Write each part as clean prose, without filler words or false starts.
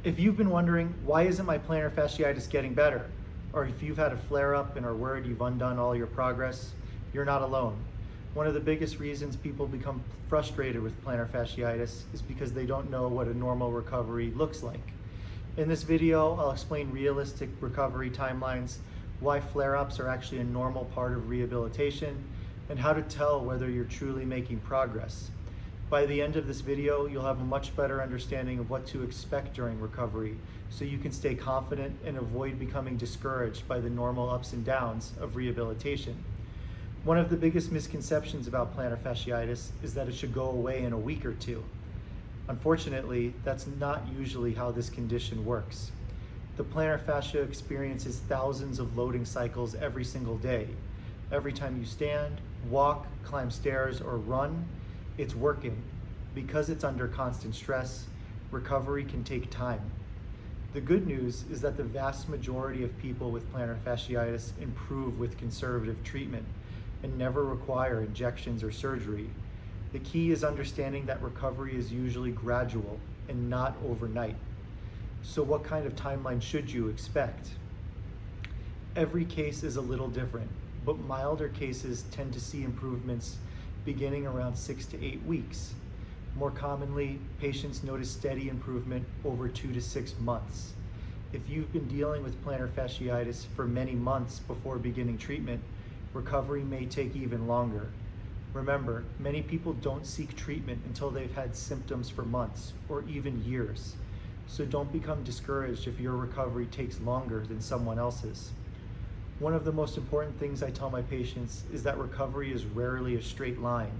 If you've been wondering, why isn't my plantar fasciitis getting better? Or if you've had a flare-up and are worried you've undone all your progress, you're not alone. One of the biggest reasons people become frustrated with plantar fasciitis is because they don't know what a normal recovery looks like. In this video, I'll explain realistic recovery timelines, why flare-ups are actually a normal part of rehabilitation, and how to tell whether you're truly making progress. By the end of this video, you'll have a much better understanding of what to expect during recovery, so you can stay confident and avoid becoming discouraged by the normal ups and downs of rehabilitation. One of the biggest misconceptions about plantar fasciitis is that it should go away in a week or two. Unfortunately, that's not usually how this condition works. The plantar fascia experiences thousands of loading cycles every single day. Every time you stand, walk, climb stairs, or run, it's working. Because it's under constant stress, recovery can take time. The good news is that the vast majority of people with plantar fasciitis improve with conservative treatment and never require injections or surgery. The key is understanding that recovery is usually gradual and not overnight. So what kind of timeline should you expect? Every case is a little different, but milder cases tend to see improvements beginning around 6 to 8 weeks. More commonly, patients notice steady improvement over 2 to 6 months. If you've been dealing with plantar fasciitis for many months before beginning treatment, recovery may take even longer. Remember, many people don't seek treatment until they've had symptoms for months or even years. So don't become discouraged if your recovery takes longer than someone else's. One of the most important things I tell my patients is that recovery is rarely a straight line.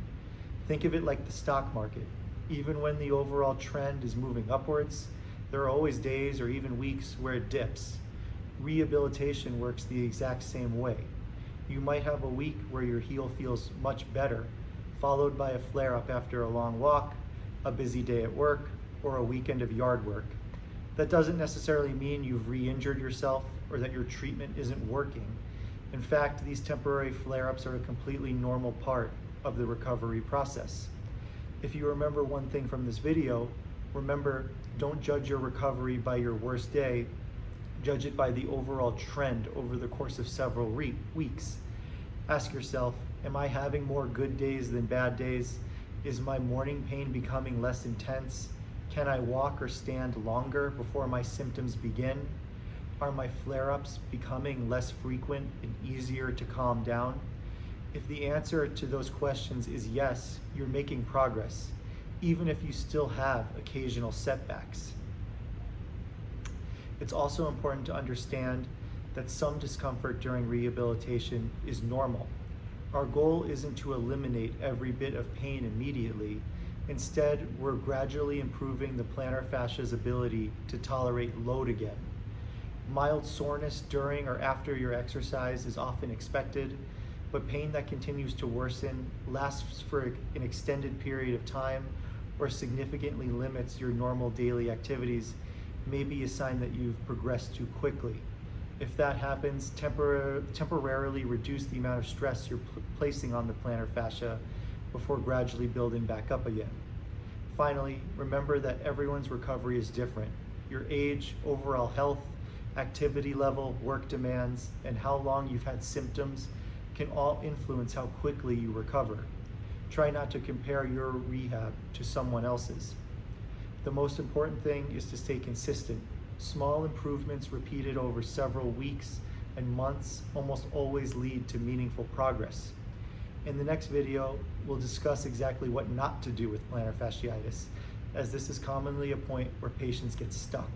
Think of it like the stock market. Even when the overall trend is moving upwards, there are always days or even weeks where it dips. Rehabilitation works the exact same way. You might have a week where your heel feels much better, followed by a flare-up after a long walk, a busy day at work, or a weekend of yard work. That doesn't necessarily mean you've re-injured yourself or that your treatment isn't working. In fact, these temporary flare-ups are a completely normal part of the recovery process. If you remember one thing from this video, remember, don't judge your recovery by your worst day, judge it by the overall trend over the course of several weeks. Ask yourself, am I having more good days than bad days? Is my morning pain becoming less intense? Can I walk or stand longer before my symptoms begin? Are my flare-ups becoming less frequent and easier to calm down? If the answer to those questions is yes, you're making progress, even if you still have occasional setbacks. It's also important to understand that some discomfort during rehabilitation is normal. Our goal isn't to eliminate every bit of pain immediately. Instead, we're gradually improving the plantar fascia's ability to tolerate load again. Mild soreness during or after your exercise is often expected, but pain that continues to worsen, lasts for an extended period of time, or significantly limits your normal daily activities may be a sign that you've progressed too quickly. If that happens, temporarily reduce the amount of stress you're placing on the plantar fascia before gradually building back up again. Finally, remember that everyone's recovery is different. Your age, overall health, activity level, work demands, and how long you've had symptoms can all influence how quickly you recover. Try not to compare your rehab to someone else's. The most important thing is to stay consistent. Small improvements repeated over several weeks and months almost always lead to meaningful progress. In the next video, we'll discuss exactly what not to do with plantar fasciitis, as this is commonly a point where patients get stuck.